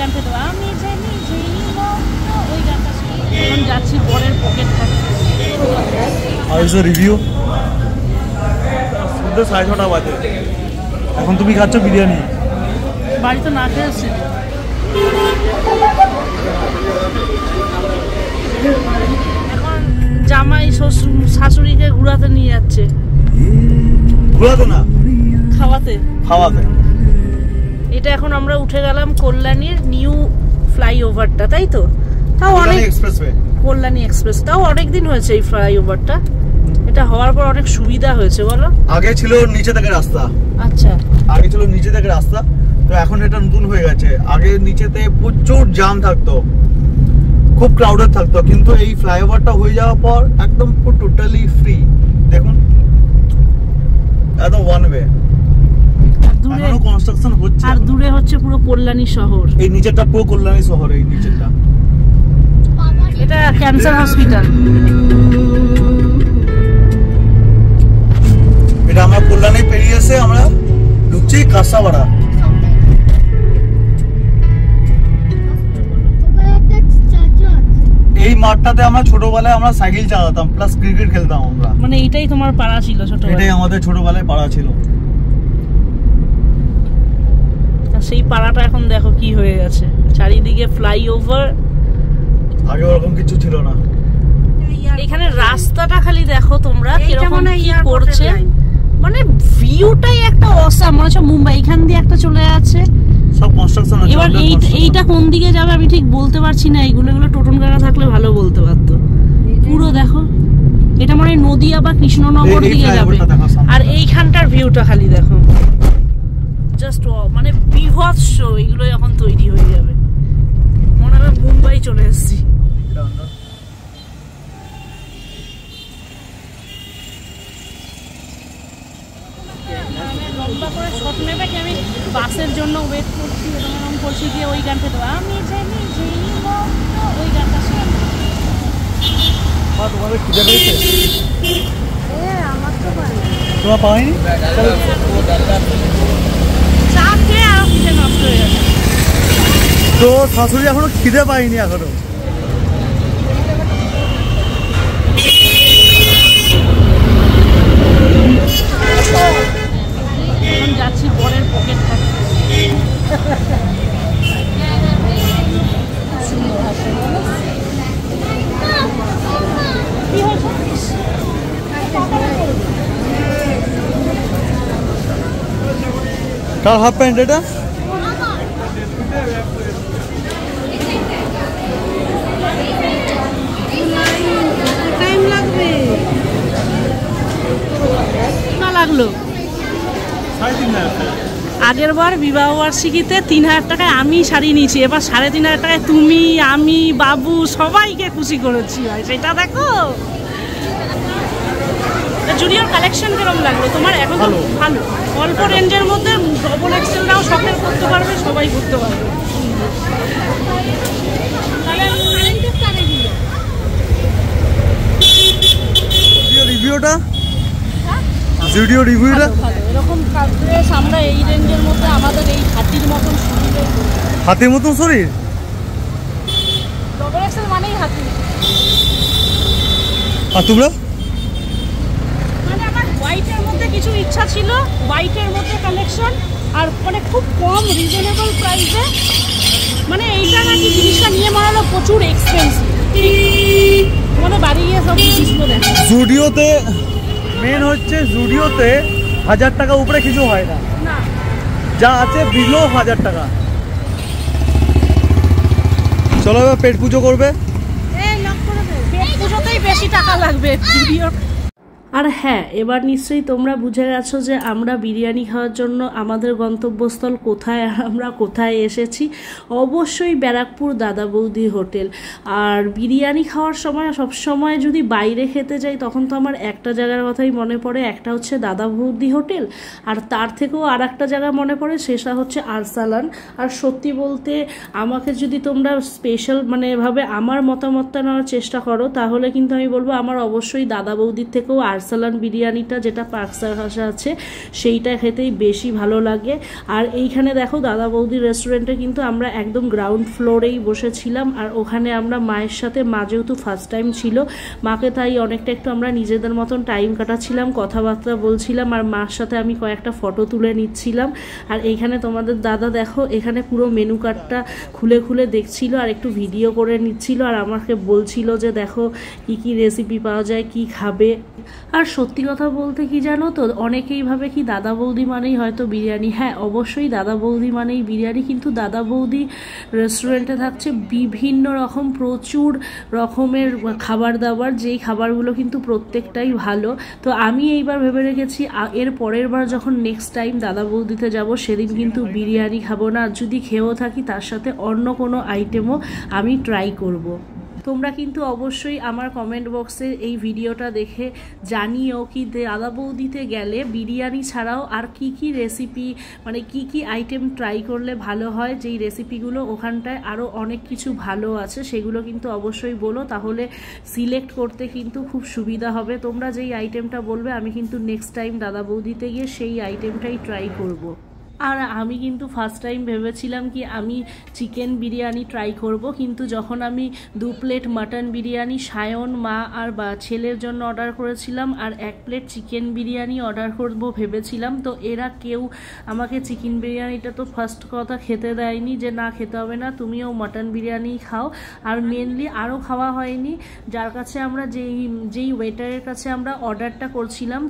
গানটা তো আমি জানি যেই মগ্ন, ওই গানটা এখন যাচ্ছি বরের পকেট খাচ্ছি। আর ইজ রিভিউ সন্ধ্যে 6:30 বাজে, এখন তুমি খাচ্ছ বিরিয়ানি। বাড়িতে না খেয়ে আসছি। এখন জামাই শাশুড়িকে ঘুরাতে নিয়ে যাচ্ছে। ঘুরাতে না, খাওয়াতে। খাওয়াতে। এটা এখন আমরা উঠে গেলাম কল্যাণীর নিউ ফ্লাইওভারটা, তাই তো? তাও অনেক এক্সপ্রেসওয়ে, কল্যাণী এক্সপ্রেস, তাও অনেকদিন হয়েছে এই ফ্লাইওভারটা। এটা হওয়ার পর অনেক সুবিধা হয়েছে বলো। আগে ছিল নিচে থেকে রাস্তা। আচ্ছা, আগে ছিল নিচে থেকে রাস্তা, তো এখন এটা নতুন হয়ে গেছে। আগে নিচেতে প্রচুর জ্যাম থাকতো, খুব ক্রাউডেড থাকতো, কিন্তু এই ফ্লাইওভারটা হয়ে যাওয়ার পর একদম টোটালি ফ্রি। দেখুন একদম ওয়ান ওয়ে। এখনো কনস্ট্রাকশন হচ্ছে, আর দূরে হচ্ছে পুরো কল্যাণী শহর। এই নিচেরটা পুরো কল্যাণী শহর, এই নিচেরটা। এটা ক্যান্সার হসপিটাল। এটা আমরা কল্যাণী পেরিয়ে এসে আমরা ঢুকছি কাঁসাপাড়া। এই মাঠটাতে আমরা ছোটবেলায় আমরা সাইকেল চালাতাম, প্লাস ক্রিকেট খেলতাম আমরা। মানে এটাই তোমার পাড়া ছিল ছোটবেলায়? এটাই আমাদের ছোটবেলায় পাড়া ছিল। সেই পাড়াটা এখন দেখো কি হয়ে গেছে, চারিদিকে ফ্লাইওভার। আগে ওরকম কিছু ছিল না। এখানে রাস্তাটা খালি দেখো তোমরা কিরকম কি করছে, মানে ভিউটাই একটা অসাম। মনে হচ্ছে মুম্বাই এখান দিয়ে একটা চলে যাচ্ছে, সব কনস্ট্রাকশন আছে। এবার এইটা কোন দিকে যাবে আমি ঠিক বলতে পারছি না। এগুলো টোটন গাড়া থাকলে ভালো বলতে পারতো। পুরো দেখো, এটা মানে নদিয়া বা কৃষ্ণনগর দিকে যাবে। আর এইখানটার ভিউটা খালি দেখো, জাস্ট মানে বিভৎস। এগুলো এখন তৈরি হয়ে যাবে, মনে হয় মুম্বাই চলে এসেছি। লম্বা করে শট নেবে কি? আমি বাসের জন্য ওয়েট করছি, এরকম করছি গিয়ে ওই গানটা তো আমি জানি যেই মগ্ন, ওই গানটা শোনা। তোমাদের খিদে পেয়েছে? আমার তো তোমার পাইনি, চা খেয়ে আর খিদে নষ্ট হয়ে যাবে। তো শাশুড়ি এখনো খিদে পাইনি এখনো। এখন যাচ্ছি বরের পকেট খাচ্ছি। কার হাফ প্যান্ট এটা? টাইম লাগবে না লাগলো। আগের বার বিবাহ বার্ষিকীতে 3000 টাকায় আমি শাড়ি নিয়েছি, এবার 3500 টাকায় তুমি, আমি, বাবু সবাইকে খুশি করেছি। ভাই সেটা দেখো। জুডিওর কালেকশন কিরকম লাগলো তোমার? এখন ভালো, অল্প রেঞ্জের মধ্যে ডবল এক্সেলটাও শখের করতে পারবে, সবাই করতে পারবে। রিভিউটা, জুডিও রিভিউটা এরকম ড্রেস আমরা এই রেঞ্জের মধ্যে আমাদের এই হাতির মতন শরীরে, হাতির মতন শরীর, ডবল এক্সেল মানেই হাতি। আর তোমরা? মানে আমার হোয়াইটের মধ্যে কিছু ইচ্ছা ছিল, হোয়াইটের মধ্যে কালেকশন, আর মানে খুব কম রিজনেবল প্রাইসে। মানে এইটা নাকি জিনিসটা নিয়ে মানালো প্রচুর এক্সপেন্সিভ, মানে বাড়ি গিয়ে সব জিনিসগুলো দেখো। জুডিওতে মেন হচ্ছে, জুডিওতে 1000 টাকা উপরে কিছু হয় না, যা আছে বিলো 1000 টাকা। চলো এবার পেট পুজো করবে। পেট পুজোতেই বেশি টাকা লাগবে জুডিওর। আর হ্যাঁ, এবার নিশ্চয়ই তোমরা বুঝে গেছো যে আমরা বিরিয়ানি খাওয়ার জন্য আমাদের গন্তব্যস্থল কোথায়, আর আমরা কোথায় এসেছি। অবশ্যই ব্যারাকপুর দাদা বৌদি হোটেল। আর বিরিয়ানি খাওয়ার সময় সবসময় যদি বাইরে খেতে যাই তখন তো আমার একটা জায়গার কথাই মনে পড়ে, একটা হচ্ছে দাদা বৌদি হোটেল, আর তার থেকেও আর একটা জায়গা মনে পড়ে, সেটা হচ্ছে আরসালান। আর সত্যি বলতে আমাকে যদি তোমরা স্পেশাল এভাবে আমার মতামতটা নেওয়ার চেষ্টা করো, তাহলে কিন্তু আমি বলবো আমার অবশ্যই দাদা বৌদির থেকেও আরসালান বিরিয়ানিটা, যেটা পাকসার ভাষা আছে, সেইটা খেতেই বেশি ভালো লাগে। আর এইখানে দেখো দাদা বৌদি রেস্টুরেন্টে কিন্তু আমরা একদম গ্রাউন্ড ফ্লোরেই বসেছিলাম। আর ওখানে আমরা মায়ের সাথে, মা যেহেতু ফার্স্ট টাইম ছিল, মাকে তাই অনেকটা একটু আমরা নিজেদের মতন টাইম কাটাচ্ছিলাম, কথাবার্তা বলছিলাম, আর মার সাথে আমি কয়েকটা ফটো তুলে নিচ্ছিলাম। আর এইখানে তোমাদের দাদা দেখো এখানে পুরো মেনু কার্ডটা খুলে খুলে দেখছিল আর একটু ভিডিও করে নিচ্ছিল, আর আমাকে বলছিল যে দেখো কি কি রেসিপি পাওয়া যায়, কি খাবে। আর সত্যি কথা বলতে কি জানো তো, অনেকেই ভাবে কি দাদা বৌদি মানেই হয়তো বিরিয়ানি। হ্যাঁ, অবশ্যই দাদা বৌদি মানেই বিরিয়ানি, কিন্তু দাদা বৌদি রেস্টুরেন্টে থাকছে বিভিন্ন রকম, প্রচুর রকমের খাবার দাবার, যেই খাবারগুলো কিন্তু প্রত্যেকটাই ভালো। তো আমি এইবার ভেবে রেখেছি এর পরের বার যখন নেক্সট টাইম দাদা বৌদিতে যাব, সেদিন কিন্তু বিরিয়ানি খাবো না, যদি খেয়েও থাকি তার সাথে অন্য কোনো আইটেমও আমি ট্রাই করব। তোমরা কিন্তু অবশ্যই আমার কমেন্ট বক্সে এই ভিডিওটা দেখে জানিও কি দাদা বৌদিতে গেলে বিরিয়ানি ছাড়াও আর কি কি রেসিপি, মানে কি কি আইটেম ট্রাই করলে ভালো হয়। যেই রেসিপিগুলো ওখানটায় আরও অনেক কিছু ভালো আছে, সেগুলো কিন্তু অবশ্যই বলো, তাহলে সিলেক্ট করতে কিন্তু খুব সুবিধা হবে। তোমরা যেই আইটেমটা বলবে আমি কিন্তু নেক্সট টাইম দাদা বৌদিতে গিয়ে সেই আইটেমটাই ট্রাই করব। আর আমি কিন্তু ফার্স্ট টাইম ভেবেছিলাম কি আমি চিকেন বিরিয়ানি ট্রাই করব, কিন্তু যখন আমি 2 প্লেট মাটন বিরিয়ানি সায়ন, মা আর ছেলের জন্য অর্ডার করেছিলাম, আর 1 প্লেট চিকেন বিরিয়ানি অর্ডার করব ভেবেছিলাম, তো এরা কেউ আমাকে চিকেন বিরিয়ানিটা তো ফার্স্ট কথা খেতে দেয়নি, যে না খেতে হবে না, তুমিও মাটন বিরিয়ানি খাও। আর মেনলি আরও খাওয়া হয়নি, যার কাছে আমরা যেই ওয়েটারের কাছে আমরা অর্ডারটা করছিলাম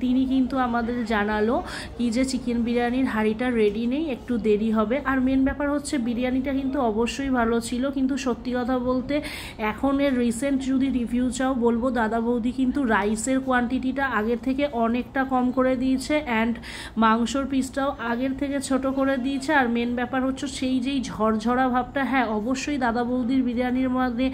তিনি কিন্তু আমাদের জানালো কি যে চিকেন বিরিয়ানির হাঁড়িটা রেডি নেই, একটু দেরি হবে। আর মেন ব্যাপার হচ্ছে বিরিয়ানিটা কিন্তু অবশ্যই ভালো ছিল, কিন্তু সত্যি কথা বলতে এখন এর রিসেন্ট যদি রিভিউ চাও বলবো দাদা বৌদি কিন্তু রাইসের কোয়ান্টিটিটা আগের থেকে অনেকটা কম করে দিয়েছে, অ্যান্ড মাংসর পিসটাও আগের থেকে ছোট করে দিয়েছে। আর মেন ব্যাপার হচ্ছে সেই যেই ঝরঝরা ভাবটা, হ্যাঁ অবশ্যই দাদা বৌদির বিরিয়ানির মধ্যে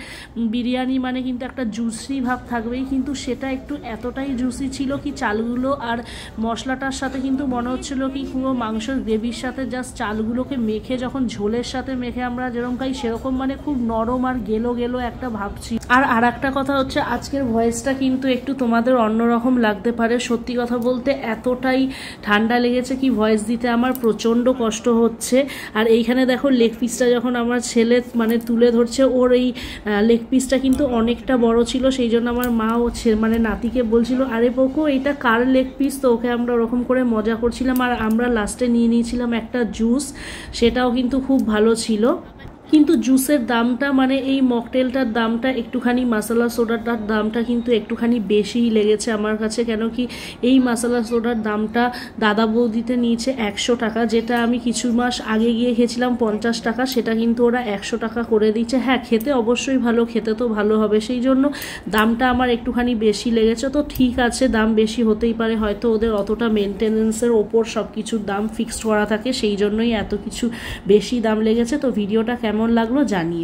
বিরিয়ানি মানে কিন্তু একটা জুসি ভাব থাকবেই, কিন্তু সেটা একটু এতটাই জুসি ছিল কি চালগুলো আর মশলাটার সাথে কিন্তু মনে হচ্ছিল কি পুরো মাংসের গ্রেভির সাথে জাস্ট চালগুলোকে মেখে, যখন ঝোলের সাথে মেখে আমরা যেরকম খাই সেরকম, মানে খুব নরম আর গেলো গেলো একটা ভাবছি। আর একটা কথা হচ্ছে আজকের ভয়েসটা কিন্তু একটু তোমাদের অন্যরকম লাগতে পারে। সত্যি কথা বলতে এতটাই ঠান্ডা লেগেছে কি ভয়েস দিতে আমার প্রচণ্ড কষ্ট হচ্ছে। আর এইখানে দেখো লেগ পিসটা যখন আমার ছেলে মানে তুলে ধরছে, ওর এই লেগ পিসটা কিন্তু অনেকটা বড় ছিল, সেই জন্য আমার মা ও মানে নাতিকে বলছিল আরে পোকো এটা কার লেগ পিস, তো ওকে আমরা ওরকম করে মজা করছিলাম। আর আমরা লাস্টে নিয়ে নিয়েছিলাম একটা জুস, সেটাও কিন্তু খুব ভালো ছিল। কিন্তু জুসের দামটা মানে এই মকটেলটার দামটা একটুখানি, মশলা সোডাটার দামটা কিন্তু একটুখানি বেশিই লেগেছে আমার কাছে, কেন কি এই মশলা সোডার দামটা দাদা বৌদিতে নিয়েছে 100 টাকা, যেটা আমি কিছু মাস আগে গিয়ে খেয়েছিলাম 50 টাকা, সেটা কিন্তু ওরা 100 টাকা করে দিচ্ছে। হ্যাঁ খেতে অবশ্যই ভালো, খেতে তো ভালো হবে, সেই জন্য দামটা আমার একটুখানি বেশি লেগেছে। তো ঠিক আছে, দাম বেশি হতেই পারে, হয়তো ওদের অতটা মেনটেনেন্সের ওপর সব কিছুর দাম ফিক্সড করা থাকে, সেই জন্যই এত কিছু বেশি দাম লেগেছে। তো ভিডিওটা কেমন লাগলো জানিও।